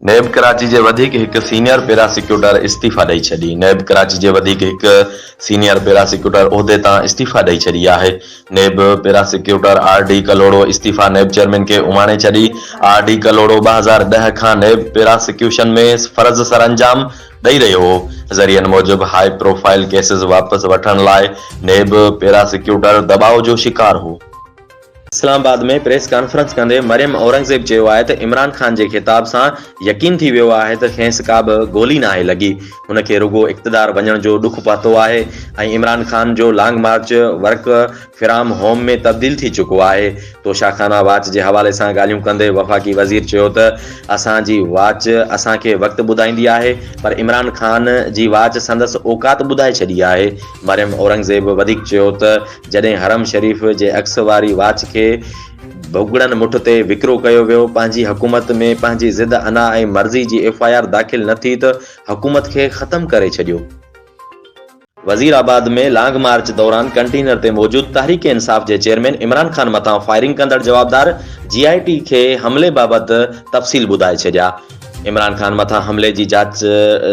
नैब कराची जे वधीक हिकु सीनियर पैरासिक्यूटर इस्तीफ़ा ॾेई छॾी। नैब कराची जे वधीक हिकु सीनियर पैरासिक्यूटर उहिदे तां इस्तीफ़ा ॾेई छॾी आहे। नैब पैरासिक्यूटर R.D. कलोड़ो इस्तीफ़ा नैब चेयरमैन खे उमाणे छॾी। R.D. कलोड़ो 2010 खां नैब पैरासिक्यूशन में फर्ज़ सरअंजाम ॾेई रहियो हो। ज़रियनि मूजिबि हाई प्रोफाइल केसिस वापसि वठण लाइ नैब पैरासिक्यूटर दॿाउ जो शिकार हो। इस्लामाबाद में प्रेस कॉन्फ्रेंस कंदे मरियम औरंगज़ेब चयो आहे त इमरान ख़ान जे ख़िताब सां यकीन थी वियो आहे त खेसि का बि गोली नाहे लॻी। हुनखे रुगो इक़्तिदार वञण जो ॾुख पातो आहे ऐं इमरान ख़ान जो long March work from home में तब्दील थी चुको आहे। तोशाखाना वाच जे हवाले सां ॻाल्हियूं कंदे वफ़ाक़ी वज़ीर चयो त असांजी वाच असांखे वक़्तु ॿुधाईंदी आहे, पर इमरान ख़ान जी वाच संदसि औकात ॿुधाए छॾी आहे। मरियम औरंगज़ेब वधीक चयो त जॾहिं हरम शरीफ़ जे अक्स वारी वाच खे भुॻड़नि मुठ ते विकिरो कयो वियो, पंहिंजी हुकूमत में पंहिंजी ज़िद अना ऐं मर्ज़ी जी FIR दाख़िल न थी त हुकूमत खे ख़तम करे छॾियो। वज़ीराबाद में लॉन्ग मार्च दौरान कंटेनर ते मौजूद तहरीक इंसाफ़ जे चेयरमैन इमरान ख़ान मथां फायरिंग कंदड़ जवाबदार GIT खे हमले बाबति तफ़सील ॿुधाए छॾिया। इमरान ख़ान मथां हमले जी जांच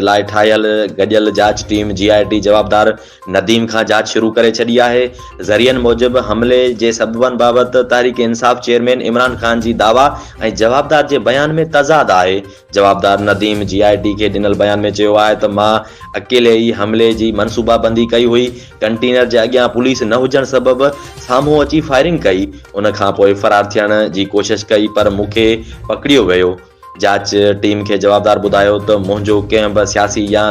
लाइ ठाहियल गॾियल जांच टीम GIT जवाबदार नदीम खां जांच शुरू करे छॾी आहे। ज़रियनि मूजिबि हमले जे सबबनि बाबति तहरीक इंसाफ़ चेयरमैन इमरान ख़ान जी दावा ऐं जवाबदार जे बयान में तज़ाद आहे। जवाबदार नदीम GIT खे ॾिनल बयान में चयो आहे त मां अकेले ई हमले जी मनसूबाबंदी कई हुई। कंटेनर जे अॻियां पुलिस न हुजण सबबि साम्हूं अची फायरिंग कई। उन खां पोइ फरार थियण जी कोशिश कई, पर मूंखे पकड़ियो वियो। जांच टीम खे जवाबदार ॿुधायो त मुंहिंजो कंहिं बि सियासी या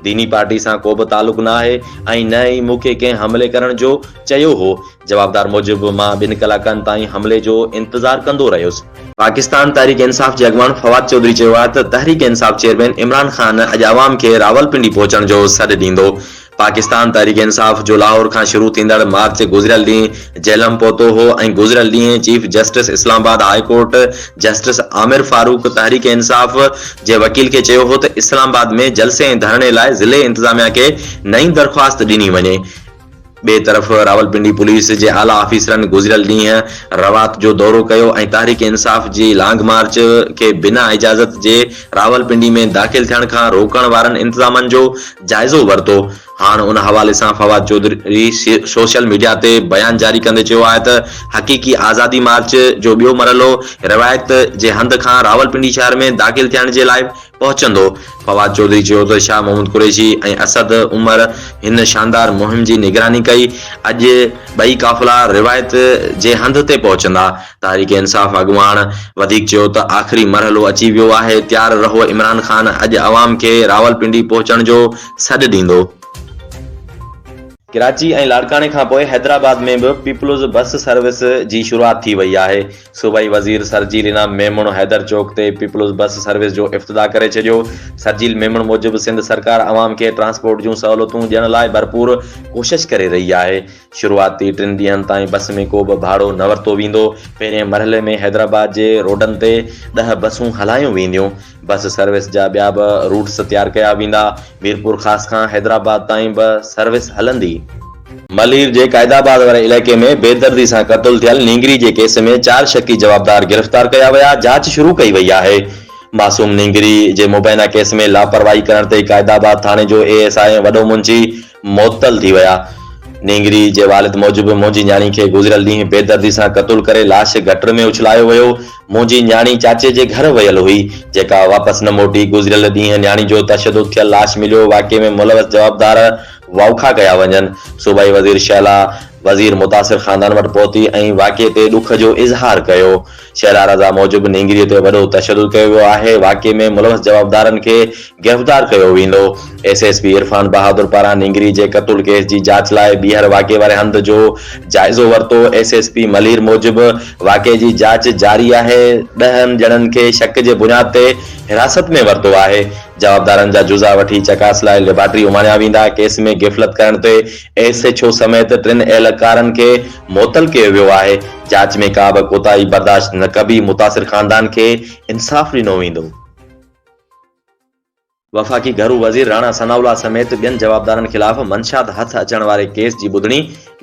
दीनी पार्टी सां को बि तालुक़ न आहे ऐं न ई मूंखे कंहिं हमले करण जो चयो हो। जवाबदार मूजिबि मां 2 कलाकनि ताईं हमले जो इंतज़ारु कंदो रहियुसि। पाकिस्तान तहरीक इंसाफ़ जे अॻवान फवाद चौधरी चयो आहे त तहरीक इंसाफ़ चेयरमैन इमरान ख़ान अॼु अवाम खे रावलपिंडी पहुचण जो सॾु ॾींदो। पाकिस्तान तहरीक इंसाफ़ जो लाहौर खां शुरू थींदड़ मार्च गुज़िरियल ॾींहुं जेलम पहुतो हो ऐं गुज़िरियल ॾींहुं chief justice Islamabad high court justice Aamir Farooq तहरीक इंसाफ़ जे वकील खे चयो हो त इस्लामाबाद में जलसे ऐं धरणे लाइ ज़िले इंतज़ामिया खे नई दरख़्वास्त ॾिनी वञे। ॿिए तरफ़ रावलपिंडी पुलिस जे आला ऑफिसरनि गुज़िरियल ॾींहुं रवात जो दौरो कयो ऐं तहरीक इंसाफ़ जी लॉन्ग मार्च खे बिना इजाज़त जे रावलपिंडी में दाख़िल थियण खां रोकण वारनि इंतज़ामनि जो जाइज़ो वरितो। हाणे उन हवाले सां फवाद चौधरी सोशल मीडिया ते बयान जारी कंदे चयो आहे त हक़ीक़ी आज़ादी मार्च जो ॿियो मरहलो रिवायत जे हंध खां रावलपिंडी शहर में दाख़िल थियण जे लाइ पहुचंदो। फवाद चौधरी चयो त शाह मोहम्मद कुरैशी ऐं असद उमर हिन शानदार मुहिम जी निगरानी कई। अॼु ॿई काफ़िला रिवायत जे हंध ते पहुचंदा। तहरीक इंसाफ़ अॻुवान वधीक चयो त आख़िरी मरहलो अची वियो आहे, तयारु रहो, इमरान ख़ान अॼु अवाम खे रावलपिंडी पहुचण जो सॾु ॾींदो। कराची ऐं लाड़काने खां पोइ हैदराबाद में बि पीपल्स बस सर्विस जी शुरूआत थी वई आहे। सूबाई वज़ीर सरजील इनाम मेमण हैदर चौक ते पीपल्स बस सर्विस जो इफ़्तिताह करे छॾियो। सरजील मेमण मूजिबि सिंध सरकार अवाम खे ट्रांसपोर्ट जूं सहूलियतूं ॾियण लाइ भरपूर कोशिश करे रही आहे। शुरूआती 3 ॾींहंनि ताईं बस में को बि भाड़ो न वरितो वेंदो। पहिरें मरहले में हैदराबाद जे रोडनि ते 10 बसूं हलायूं वेंदियूं। बस सर्विस जा ॿिया बि रूट्स तयारु कया वेंदा। मीरपुर ख़ास खां हैदराबाद ताईं बि सर्विस हलंदी। मलीर जे क़ायदाबाद वारे इलाइक़े में बेदर्दी सां क़त्ल थियल नींगरी जे केस में 4 शकी जवाबदार गिरफ़्तार कया विया। जांच शुरू कई वई आहे। मासूम नींगरी जे मुबैना केस में लापरवाही करण ते क़ायदाबाद थाणे जो ASI ऐं वॾो मुंशी मुअत्तल थी विया। नींगरी जे वालिद मूजिबि मुंहिंजी न्याणी खे गुज़िरियल ॾींहुं बेदर्दी सां क़त्ल करे लाश गटर में उछलायो वियो। मुंहिंजी न्याणी चाचे जे घर वियल हुई, जेका वापसि न मोटी। गुज़िरियल ॾींहुं न्याणी जो तशद्दुद थियल लाश मिलियो। वाक़े में मुलवस जवाबदार वाउखा कया वञनि। सूबाई वज़ीर शैला वज़ीर मुतासिर ख़ानदान वटि पहुती ऐं वाक़े ते ॾुख जो इज़हार कयो। शैला रज़ा मूजिबि नींगरीअ ते वॾो तशद्दुद कयो वियो आहे। वाक़े में मुलवस जवाबदारनि खे गिरफ़्तार कयो वेंदो। SSP इरफान बहादुर पारां नींगरी जे क़त्ल केस जी जांच लाइ ॿीहर वाक़े वारे हंध जो जाइज़ो वरितो। SSP मलीर मूजिबि वाक़े जी जांच जारी आहे। 10 ॼणनि खे शक जे बुनियाद ते हिरासत में वरितो आहे। जवाबदारनि जा जुज़ा वठी चकास लाइ लेबॉरेटरी उमाणिया वेंदा। केस में ग़फ़लत करण ते SHO समेत 3 एहलकारनि खे मुअत्तल कयो वियो आहे। जांच में का बि कोताही बर्दाश्त न कबी। मुतासिर ख़ानदान खे इंसाफ़ ॾिनो वेंदो। वफ़ाक़ी घरू वज़ीर राणा सनाउल्ला समेत ॿियनि जवाबदारनि ख़िलाफ़ मंशात हथ अचण वारे केस जी ॿुधणी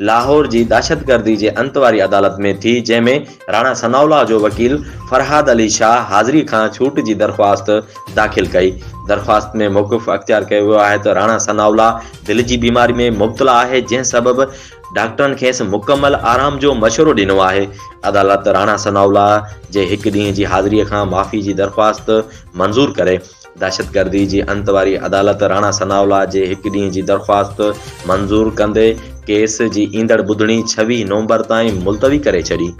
लाहौर जी दहशतगर्दी जे अंत वारी अदालत में थी, जंहिंमें राणा सनाउल्ला जो वकील फरहाद अली शाह हाज़िरी खां छूट जी दरख़्वास्त दाख़िल कई। दरख़्वास्त में मौक़िफ़ अख़्तियार कयो वियो आहे त राणा सनाउल्ला दिलि जी बीमारी में मुब्तला आहे, जंहिं सबबि डॉक्टरनि खेसि मुकमल आराम जो मशवरो ॾिनो आहे। अदालत राणा सनाउल्ला जे हिकु ॾींहं जी हाज़िरीअ खां माफ़ी जी दरख़्वास्त मंज़ूर करे। दहशतगर्दी जी अंत वारी अदालत राणा सनाउल्ला जे हिकु ॾींहं जी दरख़्वास्त मंज़ूर कंदे केस जी ईंदड़ ॿुधणी 26 नवंबर ताईं मुलतवी करे छॾी।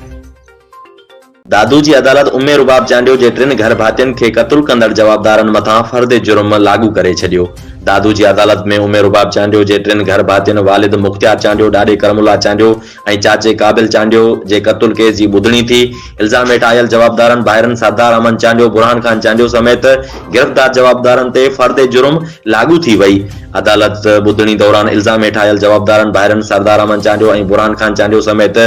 दादू जी अदालत उमे रुबाब चांडियो जे 3 घर भातियुनि खे क़त्ल कंदड़ जवाबदारनि मथां फ़र्द जुर्म लागू करे छॾियो। दादू जी अदालत में उमे रुबाब चांडियो जे 3 घर भातियुनि वालिद मुख्तियार चांडियो, ॾाॾे करमुल्ला चांडियो ऐं चाचे काबिल चांडियो जे क़त्ल केस जी ॿुधणी थी। इल्ज़ाम हेठि आयल जवाबदारनि भाइरनि सरदार अमन चांडियो, बुरहान खान चांडियो समेत गिरफ़्तार जवाबदारनि ते फ़र्द जुर्म लागू थी वई। अदालत ॿुधणी दौरान इल्ज़ाम हेठि आयल जवाबदारनि भाइरनि सरदार अमन चांडियो ऐं बुरहान खान चांडियो समेत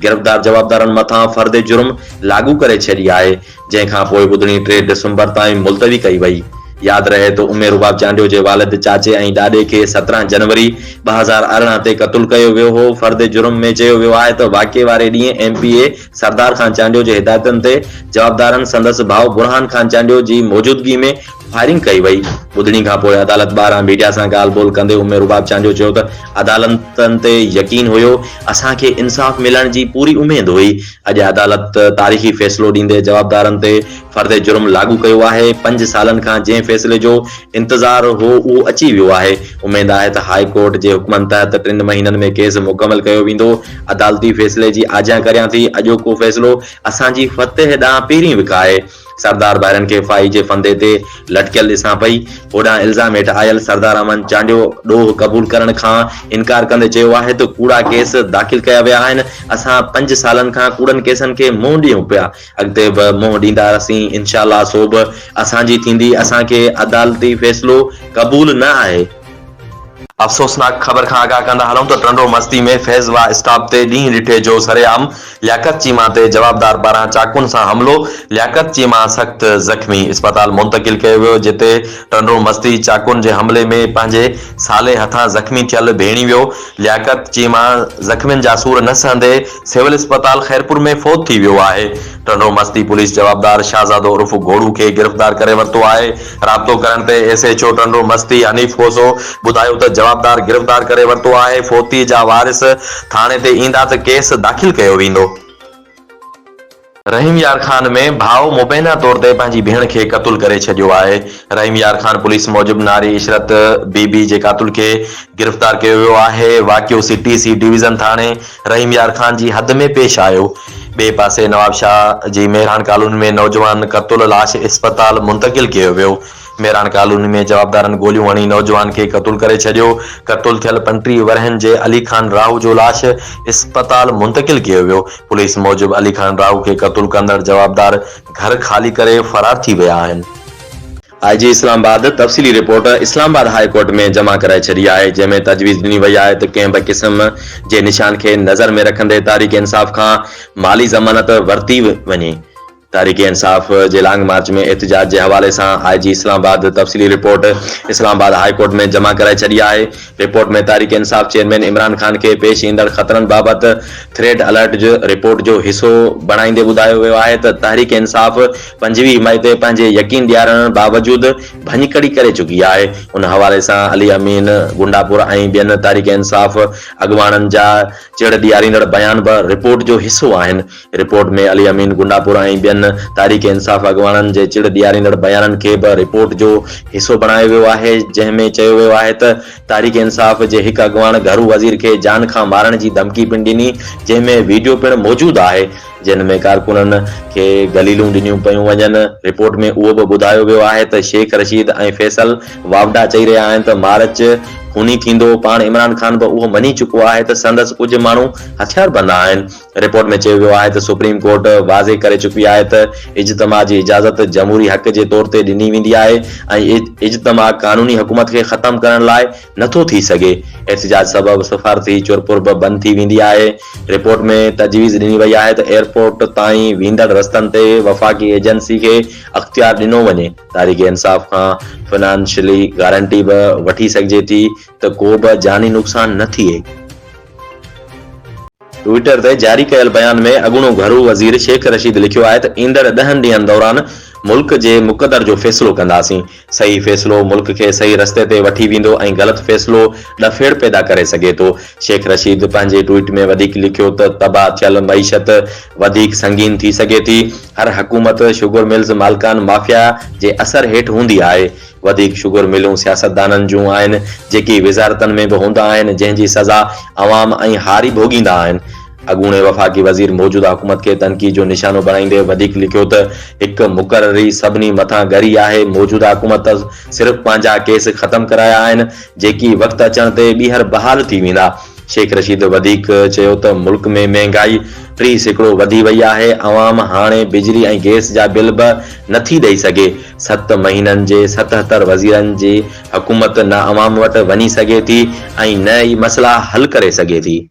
गिरफ़्तार जवाबदारनि मथां फ़र्द जुर्म लागू करे छॾी आहे, जंहिंखां पोइ ॿुधणी 3 डिसंबर ताईं मुलतवी कई वई। यादि रहे तो उमे रुबाब चांडियो जे वालिद चाचे ऐं ॾाॾे खे 17 जनवरी 2018 ते क़त्ल कयो वियो हो। फ़र्द जुर्म में चयो वियो आहे त वाक़िए वारे ॾींहुं MPA सरदार खान चांडियो जे हिदायतुनि ते जवाबदारनि संदसि भाउ बुरहान खान चांडियो जी मौजूदगी में फायरिंग कई वई। ॿुधणी खां पोइ अदालत ॿाहिरां मीडिया सां ॻाल्हि ॿोल कंदे उमे रुबाब चांडियो चयो त अदालतनि ते यकीन हुयो, असांखे इंसाफ़ मिलण जी पूरी उमेद हुई। अॼु अदालत तारीख़ी फ़ैसिलो ॾींदे जवाबदारनि ते फ़र्द जुर्म लागू कयो आहे। 5 सालनि खां जंहिं फ़ैसिले जो इंतज़ार हो उहो अची वियो आहे। उमेद आहे त हाई कोर्ट जे हुक्मनि तहत 3 महीननि में केस मुकमल कयो वेंदो। अदालती फ़ैसिले जी आजियां करियां थी। अॼोको फ़ैसिलो असांजी फ़तह ॾांहुं पहिरीं विक आहे। सरदार भाइरनि खे फाई जे फंदे ते लटकियल ॾिसां पई। होॾां इल्ज़ाम हेठि आयल सरदार अमन चांडियो ॾोह क़बूल करण खां इनकार कंदे चयो आहे त कूड़ा केस दाख़िल कया विया आहिनि। असां 5 सालनि खां कूड़नि केसनि खे मुंहुं ॾियूं पिया, अॻिते बि मुंहुं ॾींदासीं इंशाअल्लाह। सोभ असांजी थींदी। असांखे अदालती फ़ैसिलो क़बूल न आहे। अफ़सोसनाक ख़बर खां आगाह कंदा हलूं त टंडो मस्ती में फैज़वा स्टॉप ते ॾींहुं ॾिठे जो सरेआम लियाकत चीमा ते जवाबदार पारां चाकुनि सां हमलो। लियाकत चीमा सख़्त ज़ख़्मी अस्पताल मुंतक़िल कयो वियो, जिते टंडो मस्ती चाकुनि जे हमले में पंहिंजे साले हथां ज़ख़्मी थियल भेणी वियो। लियाकत चीमा ज़ख़्मियुनि जा सूर न सहंदे सिविल अस्पताल खैरपुर में फ़ौत थी वियो आहे। टंडो मस्ती पुलिस जवाबदार शाहज़ादो उर्फ़ घोड़ू खे गिरफ़्तार करे वरितो आहे। राब्तो करण ते SHO टंडो मस्ती हनीफ़ कोसो ॿुधायो त जवाबदार गिरफ़्तार करे वरितो आहे। फ़ौती जा वारिस थाणे ते ईंदा त केस दाख़िल कयो वेंदो। रहीम यार खान में भाउ मुबैना तौर ते पंहिंजी भेण खे क़त्ल करे छॾियो आहे। रहीम यार खान पुलिस मूजिबि नारी इशरत बीबी जे क़ातुल खे गिरफ़्तार कयो वियो आहे। वाक़ियो CTC डिवीज़न थाणे रहीम यार खान जी हद में पेश आयो। ॿिए पासे नवाबशाह जी मेहरान कॉलोनी में नौजवान क़त्ल लाश अस्पताल मुंतक़िल कयो वियो। मेहरान कॉलोनी में जवाबदारनि गोलियूं हणी नौजवान खे क़त्ल करे छॾियो। क़त्ल थियल 35 वरहनि जे अली खान राहू जो लाश अस्पताल मुंतक़िल कयो वियो। पुलिस मूजिबि अली खान राहू खे क़त्ल कंदड़ जवाबदार घर खाली करे फरार थी विया आहिनि। IG इस्लामाबाद तफ़सीली रिपोर्ट इस्लामाबाद हाई कोर्ट में जमा कराए छॾी आहे, जंहिंमें तजवीज़ ॾिनी वई आहे त कंहिं बि क़िस्म जे निशान खे नज़र में रखंदे तारीख़ इंसाफ़ खां माली ज़मानत वरिती वञे। तारीख़ इंसाफ़ जे लॉन्ग मार्च में एहतजाज जे हवाले सां IG इस्लामाबाद तफ़सीली रिपोर्ट इस्लामाबाद हाई कोर्ट में जमा कराए छॾी आहे। रिपोर्ट में तारीख़ इंसाफ़ चेयरमैन इमरान खान खे पेश ईंदड़ ख़तरनि बाबति थ्रेड अलर्ट जो रिपोर्ट जो हिसो बणाईंदे ॿुधायो वियो आहे त तहरीक इंसाफ़ 25 मई ते पंहिंजे यकीन ॾियारण बावजूदि भञकड़ी करे चुकी आहे। उन हवाले सां अली अमीन गुंडापुर ऐं ॿियनि तारीख़ इंसाफ़ अॻवाननि जा चिड़ ॾियारींदड़ बयान बि रिपोर्ट जो हिसो आहिनि। रिपोर्ट में अली अमीन गुंडापुर ऐं ॿियनि तारीख़ इंसाफ़ अॻवाननि जे चिड़ ॾियारींदड़ बयाननि खे बि रिपोर्ट जो हिसो बणायो वियो आहे, जंहिंमें चयो वियो आहे त तारीख़ इंसाफ़ जे हिकु अॻवान घरू वज़ीर खे जान खां मारण जी धमकी पिणु ॾिनी, जंहिंमें वीडियो पिणु मौजूदु आहे, जिन में कारकुननि खे दलीलूं ॾिनियूं पियूं वञनि। रिपोर्ट में उहो बि ॿुधायो वियो आहे त शेख रशीद ऐं फैसल वावडा चई रहिया आहिनि त मार्च खूनी थींदो। पाण इमरान खान बि उहो मञी चुको आहे त संदसि कुझु माण्हू हथियार बंद आहिनि। रिपोर्ट में चयो वियो आहे त सुप्रीम कोर्ट वाज़े करे चुकी आहे त इज्तिमा जी इजाज़त जमहूरी हक़ जे तौर ते ॾिनी वेंदी आहे ऐं इज्तिमा क़ानूनी हुकूमत खे ख़तम करण लाइ नथो थी सघे। एहतिजाज सबबि सफ़ारती चुरपुर बि बंदि थी वेंदी आहे। रिपोर्ट में तजवीज़ ॾिनी वई आहे त एयरपोर्ट ताईं वेंदड़ रस्तनि ते वफ़ाक़ी एजेंसी खे अख़्तियार ॾिनो वञे। तहरीक इंसाफ़ खां फाइनेंशियली गारंटी बि वठी सघिजे थी त को बि जानी नुक़सान न थिए। ट्विटर ते जारी कयल बयान में अॻूणो घरू वज़ीर शेख रशीद लिखियो आहे त ईंदड़ 10 ॾींहनि दौरान मुल्क जे मुक़दर जो फ़ैसिलो कंदासीं। सही फ़ैसिलो मुल्क खे सही रस्ते ते वठी वेंदो ऐं ग़लति फ़ैसिलो ॾफेड़ पैदा करे सघे थो। शेख रशीद पंहिंजे ट्वीट में वधीक लिखियो त तबाह थियल मईशत वधीक संगीन थी सघे थी। हर हुकूमत शुगर मिल्स मालिकान माफ़िया जे असर हेठि हूंदी आहे। वधीक शुगर मिलूं सियासतदाननि जूं आहिनि जेकी वज़ारतनि में बि हूंदा आहिनि जंहिंजी सज़ा अवाम ऐं हारी भोगींदा आहिनि। अॻूणे वफ़ाक़ी वज़ीर मौजूदा हुकूमत खे तनक़ीद जो निशानो बणाईंदे वधीक लिखियो त हिकु मुक़ररी सभिनी मथां गरी आहे। मौजूदा हुकूमत सिर्फ़ पंहिंजा केस ख़तम कराया आहिनि जेकी वक़्तु अचण ते ॿीहर बहाल थी वेंदा। शेख रशीद वधीक चयो त मुल्क में महांगाई 3% वधी वई आहे। अवाम हाणे बिजली ऐं गैस जा बिल बि नथी ॾेई सघे। 7 महीननि जे 77 वज़ीरनि जी हुकूमत न अवाम वटि वञी सघे थी ऐं न ई मसइला हल करे सघे थी।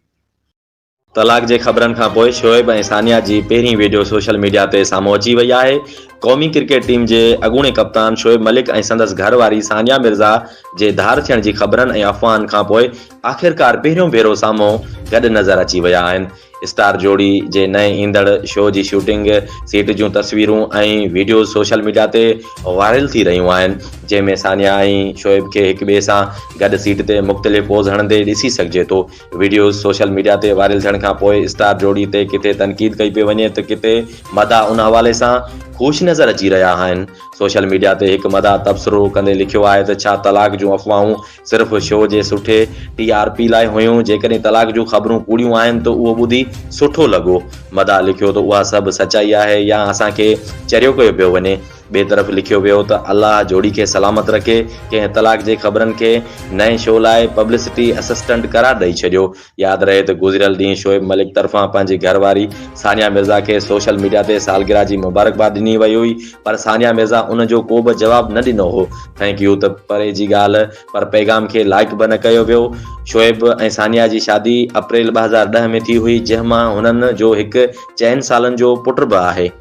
तलाक जे ख़बरनि खां पोइ शोएब ऐं सानिया जी पहिरीं वीडियो सोशल मीडिया ते साम्हूं अची वई आहे। क़ौमी क्रिकेट टीम जे अॻूणे कप्तान शोएब मलिक ऐं संदसि घरवारी सानिया मिर्ज़ा जे धार थियण जी ख़बरनि ऐं अफ़वाहनि खां पोइ आख़िरकार पहिरियों भेरो साम्हूं गॾु नज़र अची विया आहिनि। स्टार जोड़ी जे नए ईंदड़ शो जी शूटिंग सीट जूं तस्वीरूं ऐं वीडियोज़ सोशल मीडिया ते वायरल थी रहियूं आहिनि जंहिंमें सानिया ऐं शोएब खे हिक ॿिए सां गॾु सीट ते मुख़्तलिफ़ पोज़ हणंदे ॾिसी सघिजे थो। वीडियोज़ सोशल मीडिया ते वायरल थियण खां पोइ स्टार जोड़ी ते किथे तनक़ीद कई पई वञे त किथे मदाह उन हवाले सां ख़ुशि नज़र अची रहिया आहिनि। सोशल मीडिया ते हिकु मदाह तबसरो कंदे लिखियो आहे त छा तलाक जूं अफ़वाहूं सिर्फ़ शो जे सुठे TRP लाइ हुयूं। जेकॾहिं तलाक जूं ख़बरूं कूड़ियूं आहिनि त उहो ॿुधी सुठो लॻो। मदाह लिखियो त उहा सभु सचाई आहे या असांखे चरियो कयो पियो वञे। ॿिए तरफ़ लिखियो वियो त अल्लाह जोड़ी खे सलामत रखे। कंहिं तलाक जे ख़बरनि खे नए शो लाइ पब्लिसिटी असिस्टेंट करार ॾेई छॾियो। यादि रहे त गुज़िरियल ॾींहुं शोएब मलिक तरफ़ां पंहिंजी घरवारी सानिया मिर्ज़ा खे सोशल मीडिया ते सालगिरह जी मुबारकबाद ॾिनी वई हुई पर सानिया मिर्ज़ा उन जो को बि जवाबु न ॾिनो हो। थैंक यू त परे जी ॻाल्हि पर पैगाम खे लाइक बि न कयो वियो। शोएब ऐं सानिया जी शादी अप्रैल 2010 में थी हुई जंहिं मां हुननि जो हिकु 4 सालनि जो पुटु बि आहे।